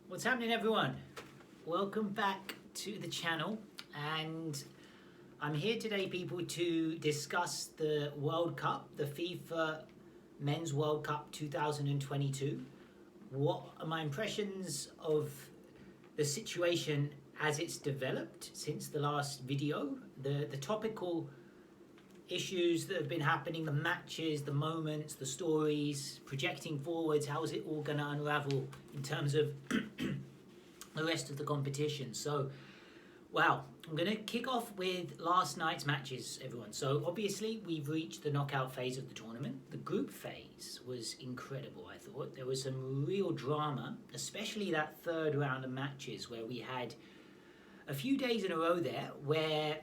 What's happening, everyone? Welcome back to the channel, and I'm here today, people, to discuss the World Cup, the FIFA Men's World Cup 2022. What are my impressions of the situation as it's developed since the last video, the topical issues that have been happening, the matches, the moments, the stories, projecting forwards, how is it all going to unravel in terms of the rest of the competition. So, wow, I'm going to kick off with last night's matches, everyone. So, obviously, we've reached the knockout phase of the tournament. The group phase was incredible, I thought. There was some real drama, especially that third round of matches where we had a few days in a row there where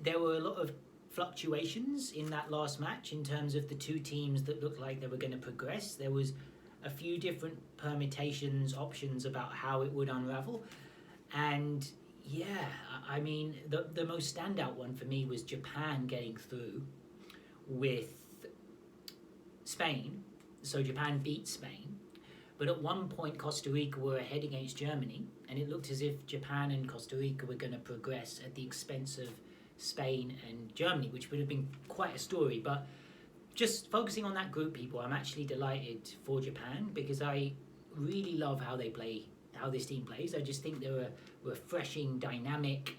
there were a lot of fluctuations in that last match in terms of the two teams that looked like they were going to progress. There was a few different permutations, options about how it would unravel. And yeah, I mean, the most standout one for me was Japan getting through with Spain. So Japan beat Spain. But at one point, Costa Rica were ahead against Germany, and it looked as if Japan and Costa Rica were going to progress at the expense of Spain and Germany, which would have been quite a story. But just focusing on that group, people, I'm actually delighted for Japan because I really love how they play, how this team plays. I just think they're a refreshing, dynamic,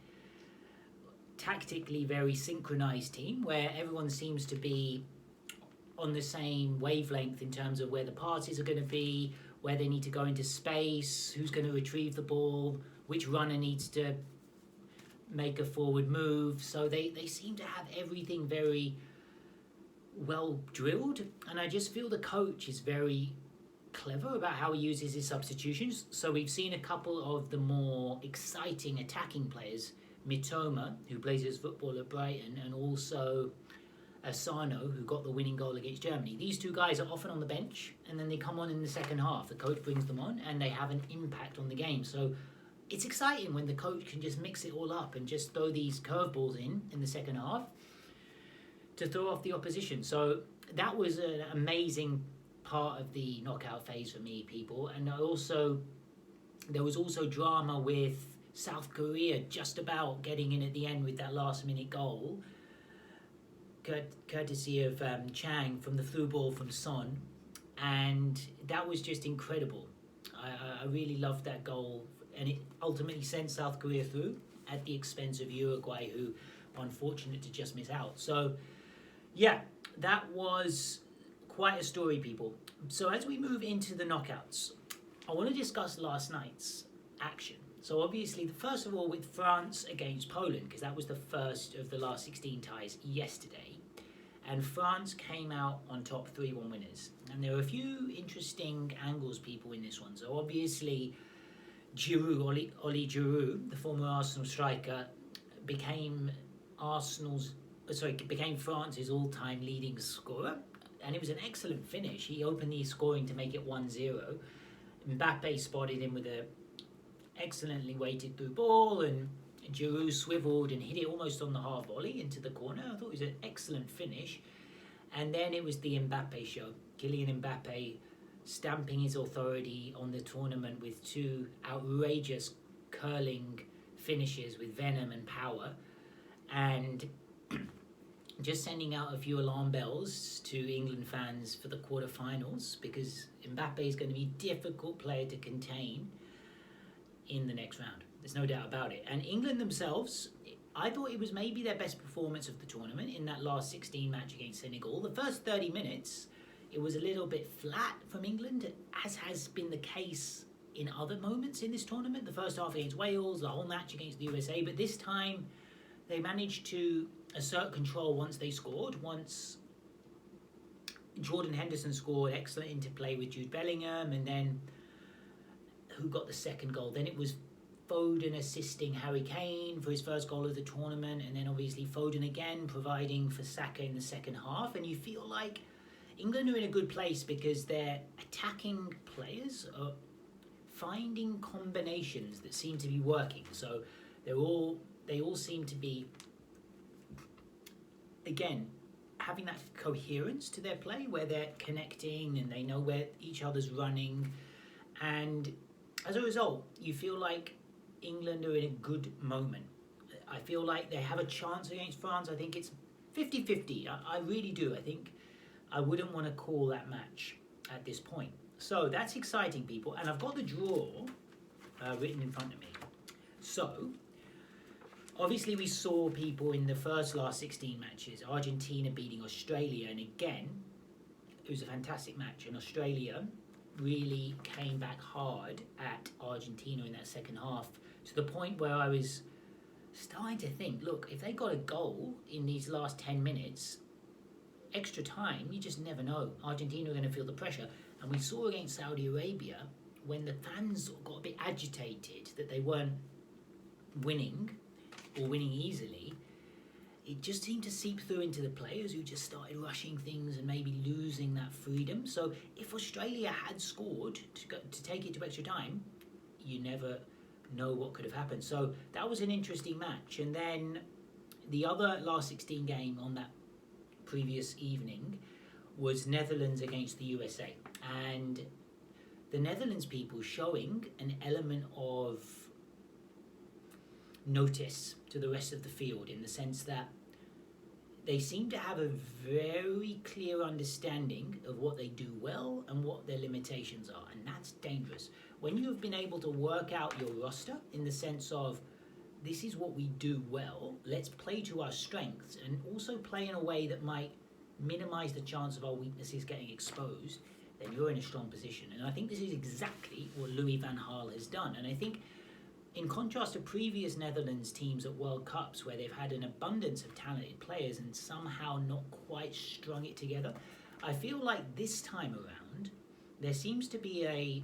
tactically very synchronized team where everyone seems to be on the same wavelength in terms of where the passes are going to be, where they need to go into space, who's going to retrieve the ball, which runner needs to make a forward move. So they seem to have everything very well drilled, and I just feel the coach is very clever about how he uses his substitutions. So we've seen a couple of the more exciting attacking players, Mitoma, who plays his football at Brighton, and also Asano, who got the winning goal against Germany. These two guys are often on the bench, and then they come on in the second half. The coach brings them on, and they have an impact on the game. So it's exciting when the coach can just mix it all up and just throw these curveballs in the second half to throw off the opposition. So that was an amazing part of the knockout phase for me, people. And there was also drama with South Korea just about getting in at the end with that last minute goal, courtesy of Chang from the through ball from Son. And that was just incredible. I really loved that goal. And it ultimately sent South Korea through at the expense of Uruguay, who are unfortunate to just miss out. So, yeah, that was quite a story, people. So as we move into the knockouts, I want to discuss last night's action. So obviously, first of all, with France against Poland, because that was the first of the last 16 ties yesterday. And France came out on top 3-1 winners. And there were a few interesting angles, people, in this one. So obviously, Giroud, Oli Giroud, the former Arsenal striker, became France's all-time leading scorer, and it was an excellent finish. He opened the scoring to make it 1-0. Mbappe spotted him with an excellently weighted through ball, and Giroud swiveled and hit it almost on the half volley into the corner. I thought it was an excellent finish. And then it was the Mbappe show. Kylian Mbappe stamping his authority on the tournament with two outrageous curling finishes with venom and power, and just sending out a few alarm bells to England fans for the quarterfinals, because Mbappe is going to be a difficult player to contain in the next round. There's no doubt about it. And England themselves, I thought it was maybe their best performance of the tournament in that last 16 match against Senegal. The first 30 minutes, it was a little bit flat from England, as has been the case in other moments in this tournament. The first half against Wales, the whole match against the USA. But this time, they managed to assert control once they scored. Once Jordan Henderson scored, excellent interplay with Jude Bellingham. And then who got the second goal? Then it was Foden assisting Harry Kane for his first goal of the tournament. And then obviously Foden again providing for Saka in the second half. And you feel like England are in a good place because their attacking players are finding combinations that seem to be working. So they all seem to be, again, having that coherence to their play where they're connecting and they know where each other's running, And as a result, you feel like England are in a good moment. I feel like they have a chance against France. I think it's 50-50. I really do. I think I wouldn't want to call that match at this point. So that's exciting, people. And I've got the draw written in front of me. So, obviously we saw people in the last 16 matches, Argentina beating Australia, and again, it was a fantastic match, and Australia really came back hard at Argentina in that second half, to the point where I was starting to think, look, if they got a goal in these last 10 minutes, extra time, you just never know. Argentina are going to feel the pressure. And we saw against Saudi Arabia, when the fans got a bit agitated that they weren't winning or winning easily, it just seemed to seep through into the players who just started rushing things and maybe losing that freedom. So if Australia had scored to take it to extra time, you never know what could have happened. So that was an interesting match. And then the other last 16 game on that previous evening was Netherlands against the USA. And the Netherlands people showing an element of notice to the rest of the field, in the sense that they seem to have a very clear understanding of what they do well and what their limitations are, and that's dangerous. When you have been able to work out your roster in the sense of, this is what we do well, let's play to our strengths, and also play in a way that might minimize the chance of our weaknesses getting exposed, then you're in a strong position. And I think this is exactly what Louis van Gaal has done. And I think, in contrast to previous Netherlands teams at World Cups, where they've had an abundance of talented players and somehow not quite strung it together, I feel like this time around, there seems to be a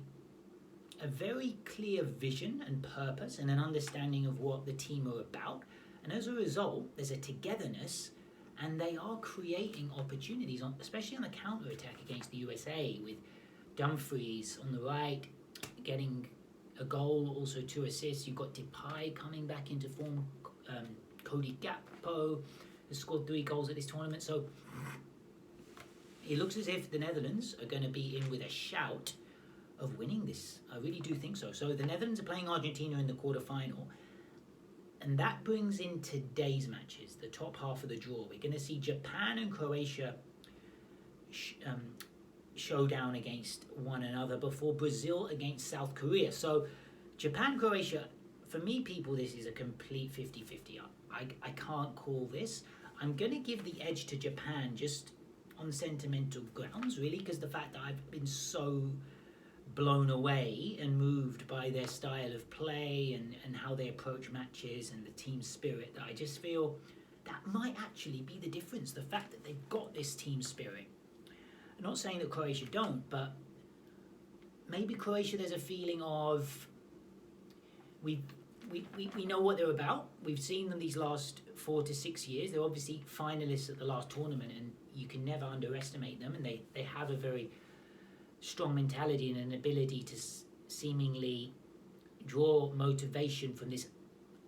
very clear vision and purpose and an understanding of what the team are about. And as a result, there's a togetherness, and they are creating opportunities, especially on the counter-attack against the USA, with Dumfries on the right getting a goal, also 2 assists. You've got Depay coming back into form. Cody Gakpo has scored 3 goals at this tournament. So it looks as if the Netherlands are going to be in with a shout of winning this. I really do think so. So the Netherlands are playing Argentina in the quarterfinal. And that brings in today's matches, the top half of the draw. We're going to see Japan and Croatia showdown against one another before Brazil against South Korea. So Japan, Croatia, for me, people, this is a complete 50-50. I can't call this. I'm going to give the edge to Japan just on sentimental grounds, really, because the fact that I've been so blown away and moved by their style of play and how they approach matches and the team spirit, that I just feel that might actually be the difference, the fact that they've got this team spirit. I'm not saying that Croatia don't, but maybe Croatia, there's a feeling of we know what they're about. We've seen them these last 4 to 6 years. They're obviously finalists at the last tournament, and you can never underestimate them, and they have a very strong mentality and an ability to seemingly draw motivation from this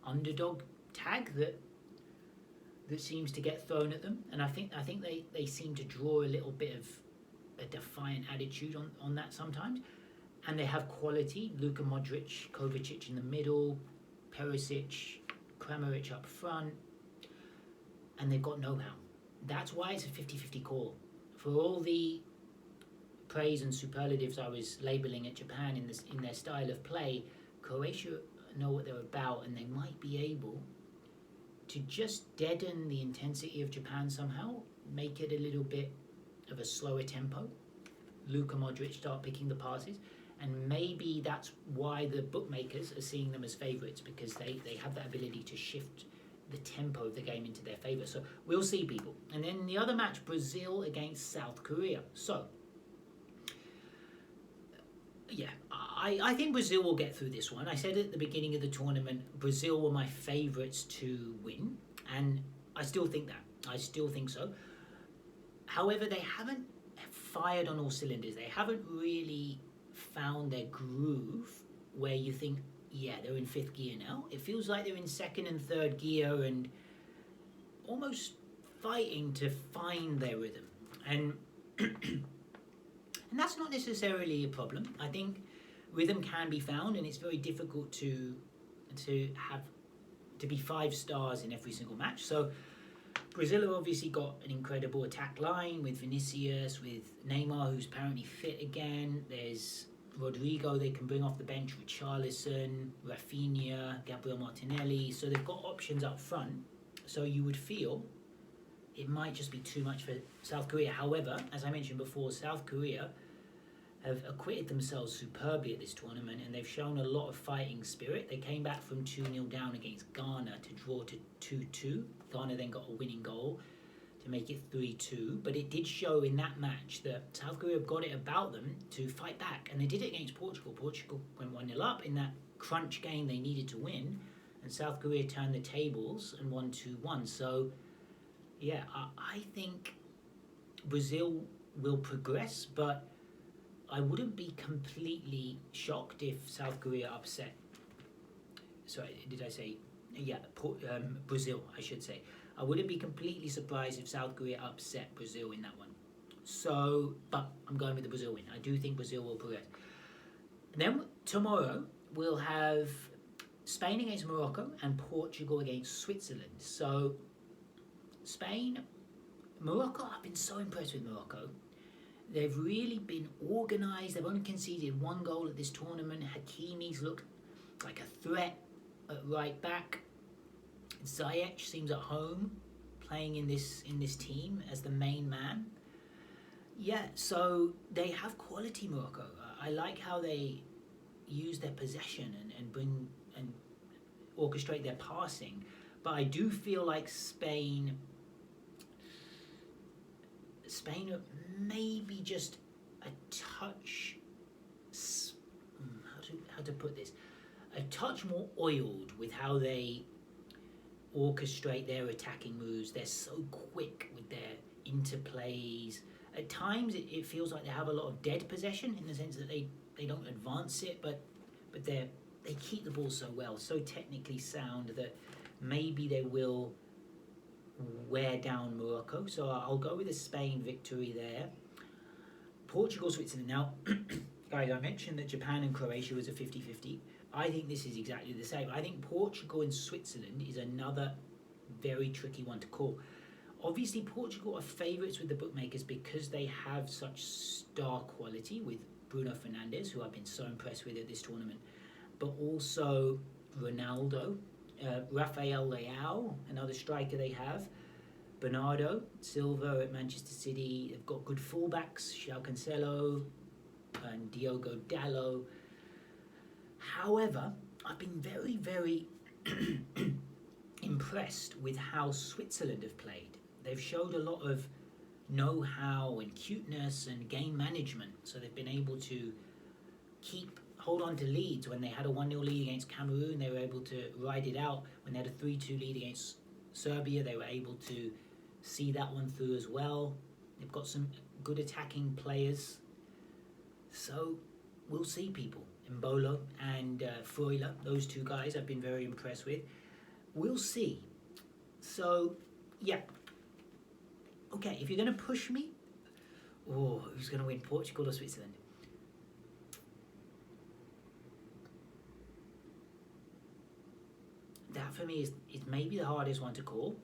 underdog tag that seems to get thrown at them. And I think they seem to draw a little bit of a defiant attitude on that sometimes. And they have quality: Luka Modric, Kovacic in the middle, Perisic, Kramaric up front, and they've got know-how. That's why it's a 50-50 call. For all the praise and superlatives I was labelling at Japan in their style of play, Croatia know what they're about, and they might be able to just deaden the intensity of Japan somehow, make it a little bit of a slower tempo. Luka Modric start picking the passes, and maybe that's why the bookmakers are seeing them as favourites, because they have that ability to shift the tempo of the game into their favour. So we'll see, people. And then the other match, Brazil against South Korea. So yeah, I think Brazil will get through this one. I said at the beginning of the tournament, Brazil were my favourites to win, and I still think that. I still think so. However, they haven't fired on all cylinders. They haven't really found their groove where you think, yeah, they're in 5th gear now. It feels like they're in 2nd and 3rd gear and almost fighting to find their rhythm. And that's not necessarily a problem. I think rhythm can be found, and it's very difficult to be 5 stars in every single match. So Brazil have obviously got an incredible attack line with Vinicius, with Neymar, who's apparently fit again. There's Rodrigo they can bring off the bench, Richarlison, Rafinha, Gabriel Martinelli. So they've got options up front. So you would feel it might just be too much for South Korea. However, as I mentioned before, South Korea have acquitted themselves superbly at this tournament, and they've shown a lot of fighting spirit. They came back from 2-0 down against Ghana to draw to 2-2. Ghana then got a winning goal to make it 3-2, but it did show in that match that South Korea have got it about them to fight back, and they did it against Portugal. Portugal went 1-0 up in that crunch game they needed to win, and South Korea turned the tables and won 2-1. So yeah, I think Brazil will progress, but I wouldn't be completely shocked if South Korea upset. Sorry, did I say? Yeah, Brazil, I should say. I wouldn't be completely surprised if South Korea upset Brazil in that one. So, but I'm going with the Brazil win. I do think Brazil will progress. And then tomorrow we'll have Spain against Morocco and Portugal against Switzerland. So, Morocco, I've been so impressed with Morocco. They've really been organised. They've only conceded 1 goal at this tournament. Hakimi's looked like a threat at right back. Ziyech seems at home playing in this team as the main man. Yeah, so they have quality, Morocco. I like how they use their possession and bring and orchestrate their passing. But I do feel like Spain maybe just a touch, how to put this, a touch more oiled with how they orchestrate their attacking moves. They're so quick with their interplays. At times it feels like they have a lot of dead possession in the sense that they don't advance it, but they keep the ball so well, so technically sound that maybe they will wear down Morocco. So I'll go with a Spain victory there. Portugal, Switzerland. Now, guys, I mentioned that Japan and Croatia was a 50-50. I think this is exactly the same. I think Portugal and Switzerland is another very tricky one to call. Obviously, Portugal are favourites with the bookmakers because they have such star quality with Bruno Fernandes, who I've been so impressed with at this tournament, but also Ronaldo, Rafael Leao, another striker they have, Bernardo Silva at Manchester City. They've got good fullbacks, João Cancelo and Diogo Dalot. However, I've been very, very impressed with how Switzerland have played. They've showed a lot of know-how and cuteness and game management, so they've been able to hold on to leads. When they had a 1-0 lead against Cameroon, they were able to ride it out. When they had a 3-2 lead against Serbia, they were able to see that one through as well. They've got some good attacking players. So we'll see, people. Mbolo and Freuler, those 2 guys I've been very impressed with. We'll see. So, yeah. Okay, if you're going to push me, who's going to win, Portugal or Switzerland? That for me is maybe the hardest one to call.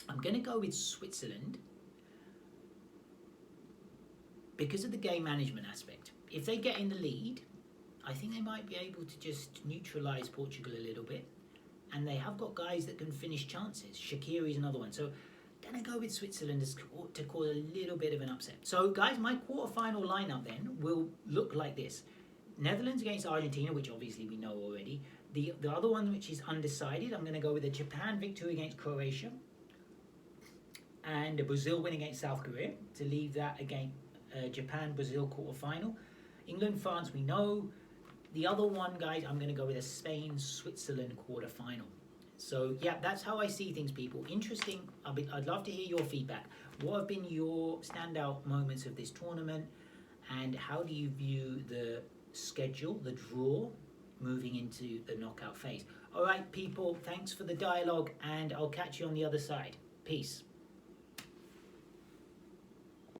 I'm going to go with Switzerland because of the game management aspect. If they get in the lead, I think they might be able to just neutralise Portugal a little bit. And they have got guys that can finish chances. Shaqiri's another one. So I'm going to go with Switzerland to cause a little bit of an upset. So guys, my quarterfinal lineup then will look like this. Netherlands against Argentina, which obviously we know already. The other one, which is undecided, I'm going to go with a Japan victory against Croatia. And a Brazil win against South Korea to leave that against Japan-Brazil quarterfinal. England, France, we know. The other one, guys, I'm going to go with a Spain-Switzerland quarterfinal. So, yeah, that's how I see things, people. Interesting. I'd love to hear your feedback. What have been your standout moments of this tournament? And how do you view the schedule, the draw, moving into the knockout phase? All right, people, thanks for the dialogue, and I'll catch you on the other side. Peace.